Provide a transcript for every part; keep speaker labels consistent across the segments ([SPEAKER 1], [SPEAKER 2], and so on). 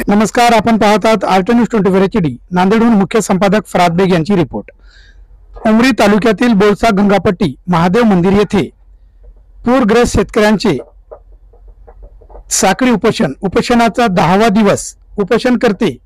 [SPEAKER 1] नमस्कार, आपण पाहतात आर्ट न्यूज 24 HD। नांदेडहून मुख्य संपादक फराद बेग यांची रिपोर्ट। उमरी तालुक्यातील बोळसा गंगापट्टी महादेव मंदिर येथे पूरग्रस्त शेतकऱ्यांचे साखळी उपोषणाचा 10वा दिवस। उपोषणकर्ते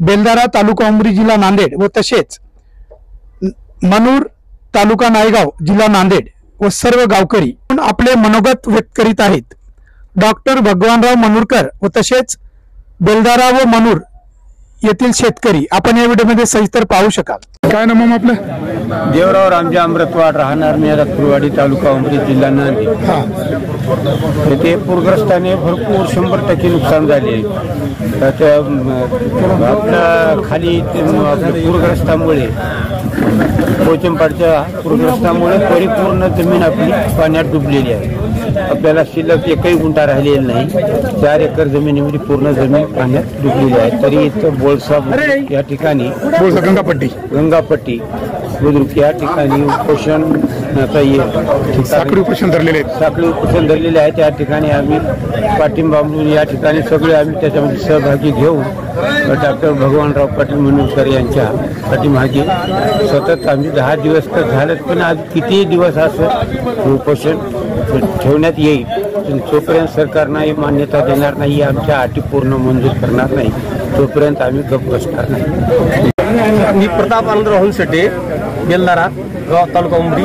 [SPEAKER 1] बेलदारा तालुका उमरी जिल्हा नांदेड व तसेच मनूर तालुका नायगाव जिल्हा नांदेड व सर्व गावकरी आपले मनोगत व्यक्त करीत आहेत। डॉक्टर भगवानराव मनूरकर व तसेच बेलदारा व मनूर येथील शेतकरी आपण या व्हिडिओमध्ये सविस्तर पाहू शकाल। काय नाम मग आपलं?
[SPEAKER 2] देवराव रामजी अमृतवाड, राहणार मेरतपूरवाडी, तालुका उमरी, जिल्हा नांदेड। येथे पूरग्रस्ताने भरपूर 100% नुकसान झाले आहे। आपल्या खाली पूरग्रस्तामुळे कोचंपाडच्या पूरग्रस्तामुळे परिपूर्ण जमीन आपली पाण्यात डुबलेली आहे। आपल्याला शिल्लक एकही गुंठा राहिलेला नाही। 4 एकर जमिनीमध्ये पूर्ण जमीन पाण्यात डुबलेली आहे। तरी इथं बोळसा या ठिकाणी गंगापट्टी बुद्रुक या ठिकाणी उपोषण साखळी उपोषण धरलेले आहे। त्या ठिकाणी आम्ही पाठिंबा म्हणून या ठिकाणी सगळे आम्ही त्याच्यामध्ये सहभागी घेऊन डॉक्टर भगवानराव पाटील मनूरकर यांच्या पाठीमागे सतत आम्ही 10 दिवस तर झालेत, पण आज किती दिवस असं उपोषण ठेवण्यात येईल तोपर्यंत सरकारने मान्यता देणार नाही, आमच्या अटी पूर्ण मंजूर करणार नाही तोपर्यंत आम्ही गप्प बसणार नाही।
[SPEAKER 3] मी प्रताप आनंद राहुल शेटे, बेलदारा गाव, तालुका उमरी।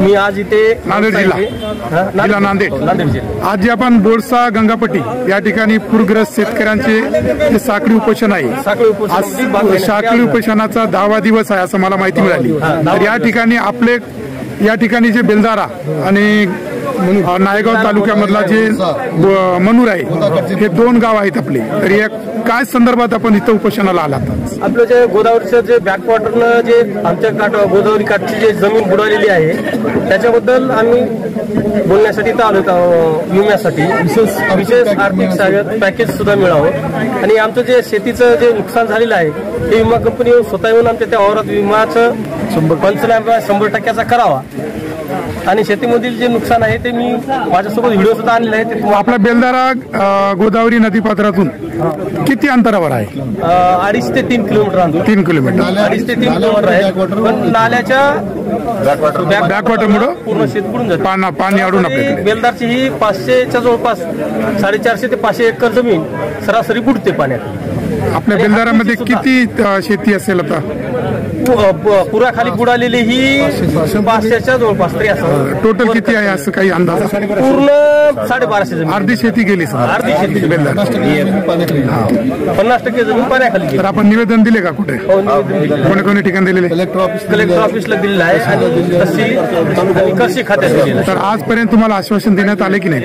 [SPEAKER 3] मी आज इथे
[SPEAKER 1] नांदेड जिल्हा नांदेड जिल्हा। आज आपण बोळसा गंगापट्टी या ठिकाणी पूरग्रस्त शेतकऱ्यांचे साखळी उपोषण आहे। साखळी उपोषणाचा 10वा दिवस आहे असं मला माहिती मिळाली। तर या ठिकाणी जे बेलदारा आणि नायगाव तालुक्यामधला जे मनूर आहे हे 2 गाव आहेत आपले। तर या काय संदर्भात आपण इथं उपोषणाला आलात?
[SPEAKER 3] आपलं जे गोदावरीचं जे बॅकवॉटरनं जे आमच्या गोदावरी काठची जे जमीन बुडवलेली आहे त्याच्याबद्दल आम्ही बोलण्यासाठी इथं आलो होतो। विम्यासाठी विशेष आर्थिक सहाय्य पॅकेज सुद्धा मिळावं आणि आमचं जे शेतीचं जे नुकसान झालेलं आहे ते विमा कंपनी स्वतः येऊन आमच्या त्या वावरात विमाचं 100% करावा आणि शेतीमधील जे नुकसान आहे ते मी माझ्यासोबत व्हिडिओ सुद्धा आणलेला आहे। ते
[SPEAKER 1] आपला बेलदारा गोदावरी नदीपात्रातून किती अंतरावर आहे?
[SPEAKER 3] 2.5 ते 3 किलोमीटर अंतर।
[SPEAKER 1] 3 किलोमीटर
[SPEAKER 3] 2.5 ते 3 किलोमीटर आहे, पण नाल्याच्या
[SPEAKER 1] बॅकवॉटरमुळे
[SPEAKER 3] पूर्ण शेत बुडून जाते,
[SPEAKER 1] पाणी अडून आपल्याकडे।
[SPEAKER 3] बेलदारची ही 500च्या जवळपास 450 ते 500 एकर जमीन सरासरी बुडते पाण्यात।
[SPEAKER 1] आपल्या बेलदारामध्ये किती शेती असेल आता?
[SPEAKER 3] पुराखाली बुडालेली ही 500च्या जवळपास तरी असं।
[SPEAKER 1] टोटल किती आहे असं काही अंदाज?
[SPEAKER 3] पूर्ण 1250 जमीन।
[SPEAKER 1] अर्धी शेती गेली सर?
[SPEAKER 3] अर्धी शेती 50% जमीन पाण्याखाली गेली।
[SPEAKER 1] तर आपण निवेदन दिले का कुठे? कोणी ठिकाणी दिलेले?
[SPEAKER 3] कलेक्टर ऑफिसला दिलेलं आहे आणि कृषी खात्यात दिलेलं आहे।
[SPEAKER 1] तर आजपर्यंत तुम्हाला आश्वासन देण्यात आले की नाही?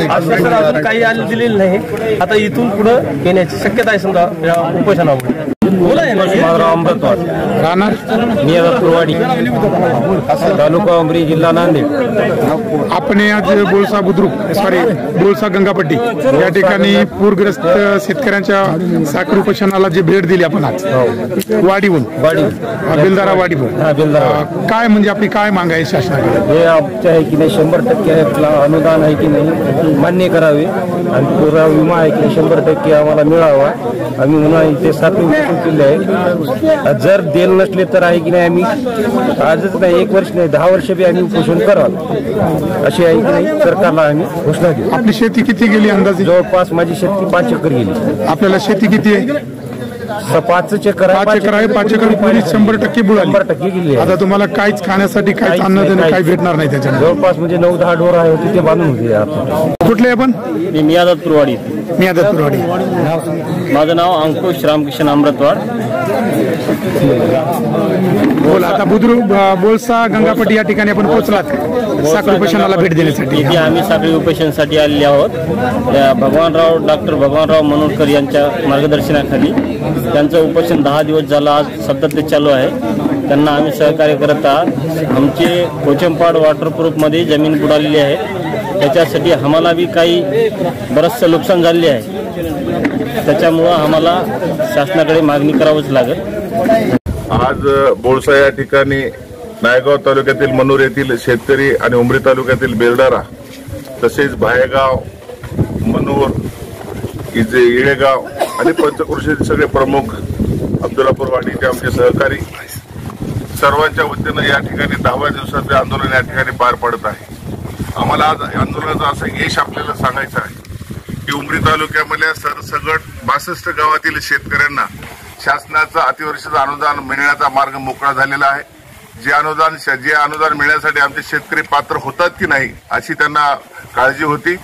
[SPEAKER 3] आश्वासन अजून काही दिलेलं नाही। आता इथून पुढे येण्याची शक्यता आहे समजा या उपोषणामुळे।
[SPEAKER 2] अमृतवाड,
[SPEAKER 1] राहणार
[SPEAKER 2] मेरतपूरवाडी, तालुका उमरी, जिल्हा नांदेड।
[SPEAKER 1] आपण आज बोळसा गंगापट्टी या ठिकाणी पूरग्रस्त शेतकऱ्यांच्या साखळी उपोषणाला जे भेट दिली आपण आज वाडीहून बेलदारा वाडीहून, काय म्हणजे आपली काय माग आहे शासनाकडे?
[SPEAKER 2] हे आमच्या आहे की नाही 100% अनुदान आहे की नाही मान्य करावे आणि पुरा विमा आहे की 100% आम्हाला मिळावा। आम्ही म्हणून इथे साखळी उपोषण केले आहे। जर दिले नसले तर आहे की नाही आम्ही आजच नाही 1 वर्ष नाही 10 वर्ष बी आम्ही उपोषण करावं अशी आहे की नाही सरकारला आम्ही घोषणा केली।
[SPEAKER 1] आपली शेती किती गेली अंदाजे?
[SPEAKER 2] जवळपास माझी शेती 5 एकर गेली।
[SPEAKER 1] आपल्याला शेती किती आहे?
[SPEAKER 2] 5 एकर आहे।
[SPEAKER 1] 5 एकर पूर्वी 100% बुडाली।
[SPEAKER 2] 100% गेली।
[SPEAKER 1] आता तुम्हाला काहीच खाण्यासाठी काहीच अन्नदान काही भेटणार नाही त्याच्यात।
[SPEAKER 2] जवळपास म्हणजे 9-10 ढोर आहे तिथे बांधून होते।
[SPEAKER 1] कुठले आपण?
[SPEAKER 3] मी मियादतपूरवाडी। माझं नाव अंकुश रामकिशन अमृतवाड।
[SPEAKER 1] बोल आता बोळसा गंगापट्टी या ठिकाणी आपण पोहोचलात साखळी उपोषणाला भेट देण्यासाठी।
[SPEAKER 3] आम्ही साखळी उपोषणासाठी आलेले आहोत। डॉक्टर भगवानराव मनूरकर यांच्या मार्गदर्शनाखाली त्यांचं उपोषण 10 दिवस झालं, आज सतत ते चालू आहे। त्यांना आम्ही सहकार्य करत आहोत। आमचे कोचंपाड वॉटरप्रूफमध्ये जमीन बुडालेली आहे, त्याच्यासाठी आम्हाला बी काही बरंचसं नुकसान झाले आहे, त्याच्यामुळं आम्हाला शासनाकडे मागणी करावंच लागेल।
[SPEAKER 4] आज बोळसा या ठिकाणी नायगाव तालुक्यातील मनोर येथील शेतकरी आणि उमरी तालुक्यातील बेलदारा तसेच भायेगाव, मनोर, इळेगाव आणि पंचक्रोशीतील सगळे प्रमुख, अब्दुल्लापूर वाडीचे आमचे सहकारी सर्वांच्या वतीनं या ठिकाणी 10व्या दिवसाचे आंदोलन या ठिकाणी पार पडत आहे. आम्हाला आज आंदोलनाचं असं यश आपल्याला सांगायचं आहे की उमरी तालुक्यामधल्या सरसगट 62 गावातील शेतकऱ्यांना शासनाचं अतिवर्षाचं अनुदान मिळण्याचा मार्ग मोकळा झालेला आहे. जे अनुदान मिळण्यासाठी आमचे शेतकरी पात्र होतात की नाही अशी त्यांना काळजी होती.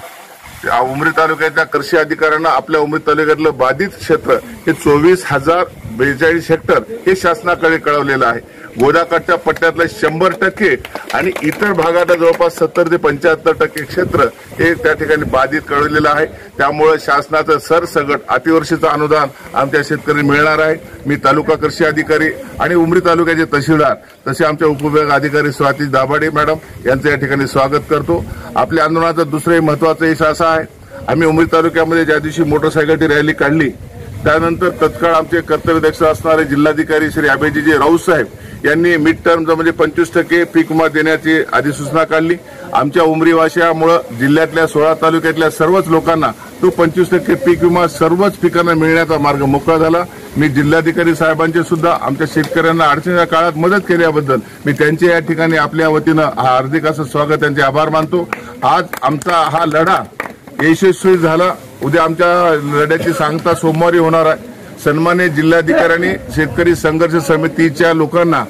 [SPEAKER 4] उमरी तालुक्याच्या कृषी अधिकाऱ्यांना आपल्या उमरी तालुक्यातलं बाधित क्षेत्र हे 24,042 हेक्टर हे शासनाकडे कळवलेलं आहे. गोदाकाठच्या पट्ट्यातलं 100% आणि इतर भागात जवळपास 70 ते 75% क्षेत्र हे त्या ठिकाणी बाधित कळवलेलं आहे. त्यामुळे शासनाचं सरसगट अतिवर्षीचं अनुदान आमच्या शेतकऱ्यांना मिळणार आहे. मी तालुका कृषी अधिकारी आणि उमरी तालुक्याचे तहसीलदार तसे आमच्या उपविभाग अधिकारी स्वाती दाभाडे मॅडम यांचं या ठिकाणी स्वागत करतो. आपल्या आंदोलनाचं दुसरंही महत्वाचं यश असं आहे, आम्ही उमरी तालुक्यामध्ये ज्या दिवशी मोटरसायकलची रॅली काढली त्यानंतर तत्काळ आमचे कर्तव्यदक्ष असणारे जिल्हाधिकारी श्री अभयजी राऊत साहेब यांनी मिड टर्मचा म्हणजे 25% पीक विमा देण्याची अधिसूचना काढली. आमच्या उमरी वाशियामुळे जिल्ह्यातल्या 16 तालुक्यातल्या सर्वच लोकांना तो 25% पीक विमा सर्वच पिकांना मिळण्याचा मार्ग मोकळा झाला. मी जिल्हाधिकारी साहेबांचे सुद्धा आमच्या शेतकऱ्यांना अडचणीच्या काळात मदत केल्याबद्दल मी त्यांचे या ठिकाणी आपल्या वतीनं हार्दिक असं स्वागत, त्यांचे आभार मानतो. आज आमचा हा लढा यशस्वी झाला. उद्या आमच्या लढ्याची सांगता सोमवारी होणार आहे. सन्मान्य जिल्हाधिकाऱ्यांनी शेतकरी संघर्ष समितीच्या लोकांना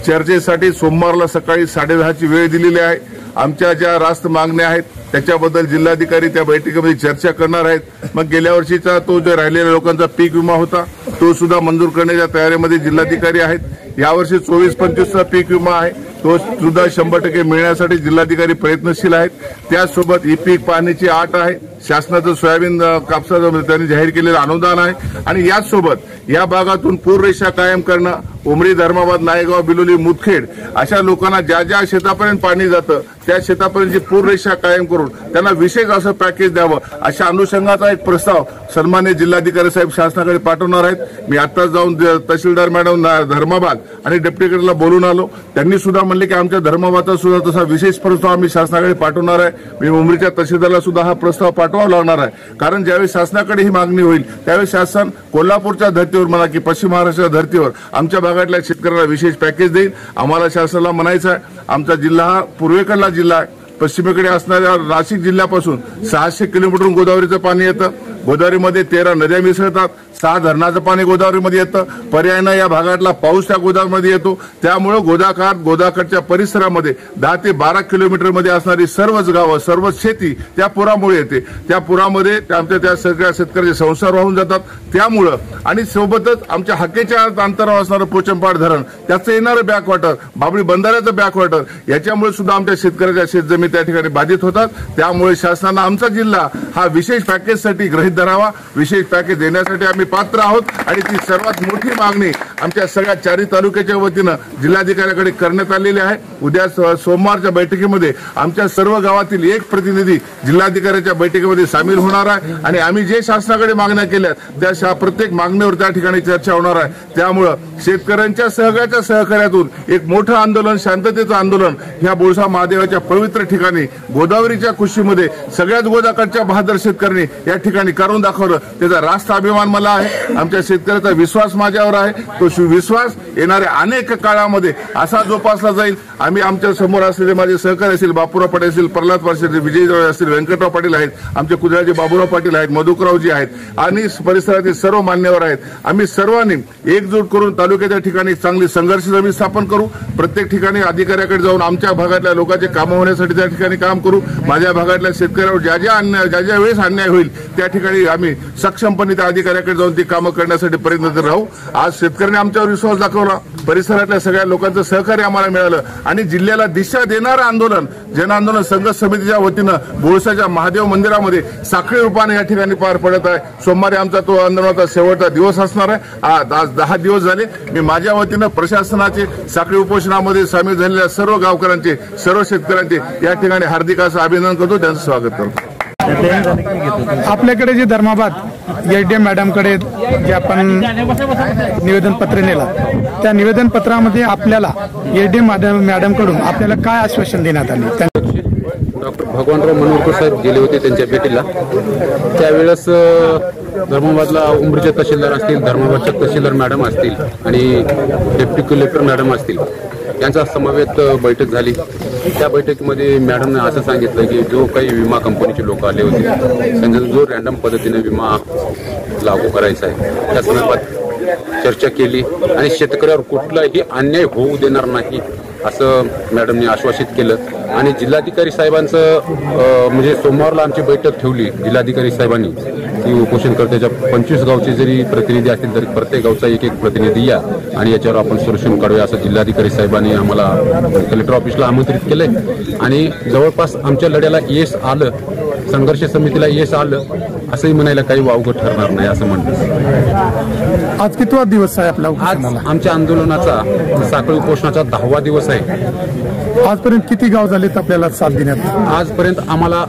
[SPEAKER 4] चर्चेसाठी सोमवारला सकाळी 10:30ची वेळ दिलेली आहे. आमच्या ज्या रास्त मागण्या आहेत त्याच्याबद्दल जिल्हाधिकारी त्या बैठकीमध्ये चर्चा करणार आहेत. मग गेल्या वर्षीचा तो जो राहिलेल्या लोकांचा पीक विमा होता तो सुद्धा मंजूर करण्याच्या तयारीमध्ये जिल्हाधिकारी आहेत. यावर्षी 24-25चा पीक विमा आहे तो सुद्धा 100% मिळण्यासाठी जिल्हाधिकारी प्रयत्नशील आहेत. त्याचसोबत ई पीक पाहणीची अट आहे, शासनाचं सोयाबीन कापसाचं त्यांनी जाहीर केलेलं अनुदान आहे आणि याचसोबत या भागातून पूररेषा कायम करणं, उमरी, धर्माबाद, नायगाव, बिलोली, मुदखेड अशा लोकांना ज्या ज्या शेतापर्यंत पाणी जातं त्या शेतापर्यंतची पूररेषा कायम करून त्यांना विशेष असं पॅकेज द्यावं अशा अनुषंगाचा एक प्रस्ताव सन्मान्य जिल्हाधिकारी साहेब शासनाकडे पाठवणार आहेत. मी आताच जाऊन तहसीलदार मॅडम धर्माबाद आणि डेप्युटी कलेक्टरला बोलून आलो. त्यांनी सुद्धा म्हणले की आमच्या धर्माबादचा सुद्धा तसा विशेष प्रस्ताव आम्ही शासनाकडे पाठवणार आहे. मी उमरीच्या तहसीलदारला सुद्धा हा प्रस्ताव पाठवावा लागणार आहे, कारण ज्यावेळी शासनाकडे ही मागणी होईल त्यावेळी शासन कोल्हापूरच्या धर्तीवर म्हणा की पश्चिम महाराष्ट्राच्या धर्तीवर आमच्या भागातल्या शेतकऱ्यांना विशेश पॅकेज देईल. आम्हाला शासनाला म्हणायचं आहे, आमचा जिल्हा हा पूर्वेकडला जिल्हा आहे. पश्चिमेकडे असणाऱ्या नाशिक जिल्ह्यापासून 600 किलोमीटरहून गोदावरीचं पाणी येतं. गोदावरीमध्ये 13 नद्या मिसळतात, 6 धरणाचं पाणी गोदावरीमध्ये येतं. पर्यायानं या भागातला पाऊस त्या गोदावरीमध्ये येतो. त्यामुळे गोदाकाठच्या परिसरामध्ये 10 ते 12 किलोमीटरमध्ये असणारी सर्वच गावं, सर्वच शेती त्या पुरामुळे येते. त्या पुरामध्ये आमच्या त्या सगळ्या शेतकऱ्याचे संसार वाहून जातात. त्यामुळं आणि सोबतच आमच्या हाकेच्या अंतरावर असणारं पोचमपाड धरण, त्याचं येणारं बॅकवॉटर, बाबळी बंधाऱ्याचं बॅकवॉटर याच्यामुळे सुद्धा आमच्या शेतकऱ्याच्या शेतजमीन त्या ठिकाणी बाधित होतात. त्यामुळे शासनानं आमचा जिल्हा हा विशेष पॅकेजसाठी गृहीत धरावा. विशेष पॅकेज देण्यासाठी आम्ही पात्र आहोत आणि ती सर्वात मोठी मागणी आमच्या सगळ्या 4 तालुक्याच्या वतीनं जिल्हाधिकाऱ्याकडे करण्यात आलेली आहे. उद्या सोमवारच्या बैठकीमध्ये आमच्या सर्व गावातील एक प्रतिनिधी जिल्हाधिकाऱ्याच्या बैठकीमध्ये सामील होणार आहे आणि आम्ही जे शासनाकडे मागण्या केल्या त्या प्रत्येक मागणीवर त्या ठिकाणी चर्चा होणार आहे. त्यामुळं शेतकऱ्यांच्या सगळ्याच्या सहकार्यातून एक मोठं आंदोलन, शांततेचं आंदोलन ह्या बोळसा महादेवाच्या पवित्र ठिकाणी गोदावरीच्या कुशीमध्ये सगळ्याच गोदाकाठच्या बहादर शेतकऱ्यांनी या ठिकाणी करून दाखवलं. त्याचा रास्त अभिमान मला आहे. आमच्या शेतकऱ्याचा विश्वास माझ्यावर आहे. तो विश्वास येणाऱ्या अनेक काळामध्ये असा जोपासला जाईल. आम्ही आमच्या समोर असलेले माझे सहकारी असतील, बापूराव पाटील असतील, प्रल्हाद पाटील, विजयराव असतील, व्यंकटराव पाटील आहेत, आमचे कुजराचे बाबूराव पाटील आहेत, मधुकरावजी आहेत आणि परिसरातील सर्व मान्यवर आहेत. आम्ही सर्वांनी एकजूट करून तालुक्याच्या ठिकाणी चांगली संघर्ष समिती स्थापन करू. प्रत्येक ठिकाणी अधिकाऱ्याकडे जाऊन आमच्या भागातल्या लोकांचे कामं होण्यासाठी त्या ठिकाणी काम करू. माझ्या भागातल्या शेतकऱ्यावर ज्या ज्या वेळेस अन्याय होईल त्या ठिकाणी आम्ही सक्षमपणे त्या अधिकाऱ्याकडे जाऊन ती कामं करण्यासाठी प्रयत्न राहू. आज शेतकऱ्यांनी आमच्यावर विश्वास दाखवला, परिसरातल्या सगळ्या लोकांचं सहकार्य आम्हाला मिळालं आणि जिल्ह्याला दिशा देणारं आंदोलन जन आंदोलन संघर्ष समितीच्या वतीनं बोळसाच्या महादेव मंदिरामध्ये साखळी रूपाने या ठिकाणी पार पडत आहे. सोमवारी आमचा तो आंदोलनाचा शेवटचा दिवस असणार आहे. आज 10 दिवस झाले. मी माझ्या वतीनं प्रशासनाचे साखळी उपोषणामध्ये सामील झालेल्या सर्व गावकऱ्यांचे, सर्व शेतकऱ्यांचे या ठिकाणी हार्दिक असं अभिनंदन करतो, त्यांचं स्वागत करतो.
[SPEAKER 1] आपल्याकडे जे धर्माबाद एडीएम मॅडमकडे जे आपण निवेदन पत्र नेलं, त्या निवेदन पत्रामध्ये आपल्याला एडीएम मॅडमकडून आपल्याला काय आश्वासन देण्यात आले?
[SPEAKER 5] डॉक्टर भगवानराव मनोरकर साहेब गेले होते त्यांच्या भेटीला. त्यावेळेस धर्माबादला उमरीचे तहसीलदार असतील, धर्माबादच्या तहसीलदार मॅडम असतील आणि डेप्टी कलेक्टर मॅडम असतील, यांचा समवेत बैठक झाली. त्या बैठकीमध्ये मॅडमने असं सांगितलं की जो काही विमा कंपनीचे लोक आले होते त्यांचा जो रँडम पद्धतीने विमा लागू करायचा आहे त्या संदर्भात चर्चा केली आणि शेतकऱ्यावर कुठलाही अन्याय होऊ देणार नाही असं मॅडमने आश्वासित केलं. आणि जिल्हाधिकारी साहेबांचं म्हणजे सोमवारला आमची बैठक ठेवली जिल्हाधिकारी साहेबांनी की उपोषणकर्त्याच्या 25 गावचे जरी प्रतिनिधी असतील तरी प्रत्येक गावचा एक प्रतिनिधी या आणि याच्यावर आपण सोल्युशन काढूया असं जिल्हाधिकारी साहेबांनी आम्हाला कलेक्टर ऑफिसला आमंत्रित केलंय. आणि जवळपास आमच्या लढ्याला यश आलं, संघर्ष समितीला यश आलं असंही म्हणायला काही वावगं ठरणार नाही असं म्हणतो.
[SPEAKER 1] आज कितवा दिवस आहे आपला?
[SPEAKER 5] आज आमच्या आंदोलनाचा साखळी उपोषणाचा 10वा दिवस आहे.
[SPEAKER 1] आजपर्यंत किती गाव झालेत आपल्याला साथ देण्यात?
[SPEAKER 5] आजपर्यंत आम्हाला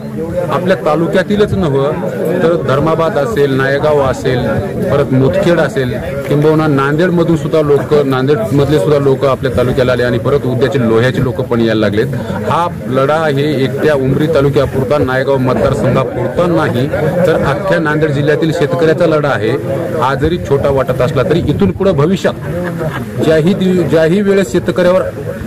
[SPEAKER 5] आपल्या तालुक्यातीलच नव्हतं तर धर्माबाद असेल, नायगाव असेल, परत मुदखेड असेल, किंबहुना नांदेड मधून सुद्धा लोक, नांदेड मधले सुद्धा लोक आपल्या तालुक्याला आले आणि परत उद्याचे लोह्याचे लोक पण यायला लागलेत. हा लढा हे एकट्या उमरी तालुक्यापुरता, नायगाव मतदारसंघापुरता नाही तर अख्ख्या नांदेड जिल्ह्यातील शेतकऱ्याचा लढा आहे. हा जरी छोटा वाटत असला तरी इथून पुढे भविष्यात ज्याही वेळेस शेतकऱ्यावर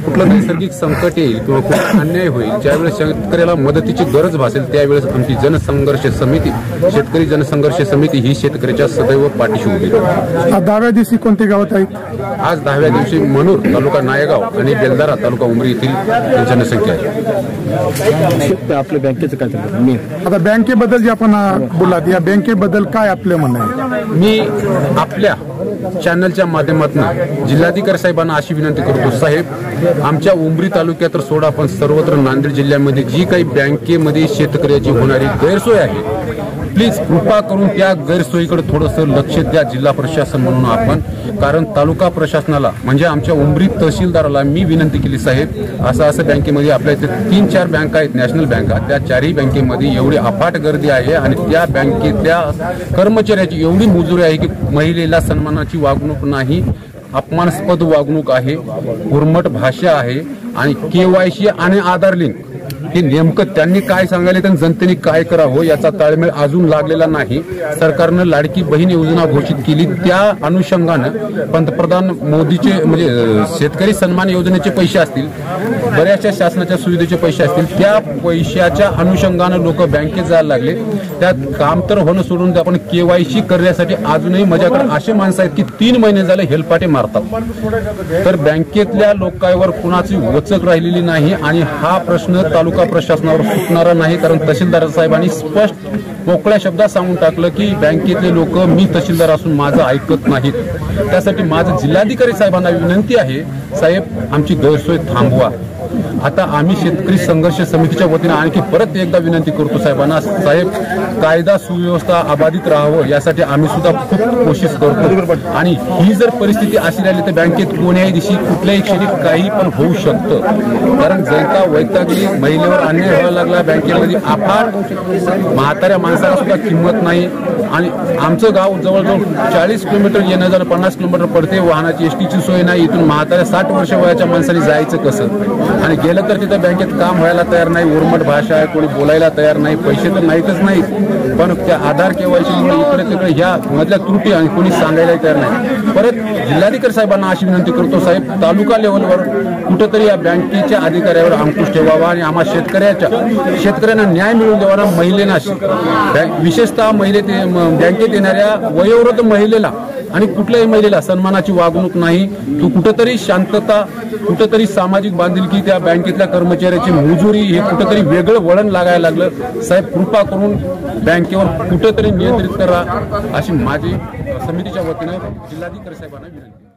[SPEAKER 5] कुठलं नैसर्गिक संकट येईल किंवा कुठला अन्याय होईल, ज्यावेळेस शेतकऱ्याला मदतीची गरज भासेल त्यावेळेस आमची जनसंघर्ष समिती, शेतकरी जनसंघर्ष समिती ही शेतकऱ्याच्या सदैव पाठीशी उभी राहील.
[SPEAKER 1] 10व्या दिवशी कोणते गावात आहेत?
[SPEAKER 5] आज 10व्या दिवशी मनूर तालुका नायगाव आणि बेलदारा तालुका उमरी येथील जनसंख्या आहे.
[SPEAKER 3] आपल्या बँकेचं काय झालं?
[SPEAKER 1] आता बँकेबद्दल जे आपण बोलात, या बँकेबद्दल काय आपलं म्हणणं आहे?
[SPEAKER 5] मी आपल्या चॅनलच्या माध्यमातून जिल्हाधिकारी साहेबांना अशी विनंती करतो, साहेब आमच्या उमरी तालुक्यात तर सोडा पण सर्वत्र नांदेड जिल्ह्यामध्ये जी काही बँकेमध्ये शेतकऱ्याची होणारी गैरसोय आहे, प्लीज कृपा करून त्या गैरसोयीकडे थोडंसं लक्ष द्या जिल्हा प्रशासन म्हणून आपण. कारण तालुका प्रशासनाला म्हणजे आमच्या उमरी तहसीलदाराला मी विनंती केली, साहेब असं बँकेमध्ये आपल्या इथे 3-4 बँका आहेत, नॅशनल बँका, त्या 4ही बँकेमध्ये एवढी अफाट गर्दी आहे आणि त्या बँकेतल्या कर्मचाऱ्याची एवढी मुजुरी आहे की महिलेला सन्मानाची वागणूक नाही, अपमानास्पद वागणूक आहे, उर्मट भाषा आहे आणि KYC आणि आधार लिंक हे नेमकं त्यांनी काय सांगायला तर जनतेने काय करावं याचा ताळमेळ अजून लागलेला नाही. सरकारनं लाडकी बहीण योजना घोषित केली, त्या अनुषंगानं पंतप्रधान मोदीचे म्हणजे शेतकरी सन्मान योजनेचे पैसे असतील, बऱ्याचशा शासनाच्या सुविधेचे पैसे असतील, त्या पैशाच्या अनुषंगानं लोक बँकेत जायला लागले. त्यात काम तर होणं सोडून आपण KYC करण्यासाठी अजूनही माझ्याकडे असे माणसं आहेत की 3 महिने झाले हेलपाटे मारतात. तर बँकेतल्या लोकांवर कुणाची वचक राहिलेली नाही आणि हा प्रश्न तालुका प्रशासनावर सुटणारा नाही. कारण तहसीलदार साहेबांनी स्पष्ट मोकळ्या शब्दात सांगून टाकलं की बँकेतले लोक मी तहसीलदार असून माझं ऐकत नाहीत. त्यासाठी माझं जिल्हाधिकारी साहेबांना विनंती आहे, साहेब आमची गैरसोय थांबवा. आता आम्ही शेतकरी संघर्ष समितीच्या वतीने आणखी परत एकदा विनंती करतो साहेबांना, साहेब कायदा सुव्यवस्था अबाधित राहावं यासाठी आम्ही सुद्धा खूप कोशिश करतो. आणि ही जर परिस्थिती अशी राहिली तर बँकेत कोण्याही दिवशी कुठल्याही क्षणी काही पण होऊ शकतं. कारण जनता वैतागली, महिलेवर अन्याय व्हायला लागला, बँकेमध्ये अफाट म्हाताऱ्या माणसाला सुद्धा किंमत नाही. आणि आमचं गाव जवळजवळ 40 किलोमीटर येणं जाणं, 50 किलोमीटर पडते, वाहनाची एसटीची सोय नाही. इथून म्हाताऱ्या 60 वर्ष वयाच्या माणसाने जायचं कसं? आणि गेलं तर तिथं बँकेत काम व्हायला तयार नाही, उर्मट भाषा आहे, कोणी बोलायला तयार नाही, पैसे तर नाहीतच नाही, पण त्या आधार KYCमुळे इकडे तिकडे ह्या मधल्या त्रुटी आणि कोणी सांगायला तयार नाही. परत जिल्हाधिकारी साहेबांना अशी विनंती करतो, साहेब तालुका लेव्हलवर कुठंतरी या बँकेच्या अधिकाऱ्यावर अंकुश ठेवावा आणि आम्हा शेतकऱ्यांना न्याय मिळवून द्यावा. महिलेला विशेषतः बँकेत येणाऱ्या वयोवृद्ध महिलेला आणि कुठल्याही महिलेला सन्मानाची वागणूक नाही. तू कुठंतरी शांतता, कुठंतरी सामाजिक बांधिलकी, त्या बँकेतल्या कर्मचाऱ्याची मुजुरी हे कुठंतरी वेगळं वळण लागायला लागलं. साहेब कृपा करून बँकेवर कुठंतरी नियंत्रित करा अशी माझी समितीच्या वतीनं जिल्हाधिकारी साहेबांना विनंती.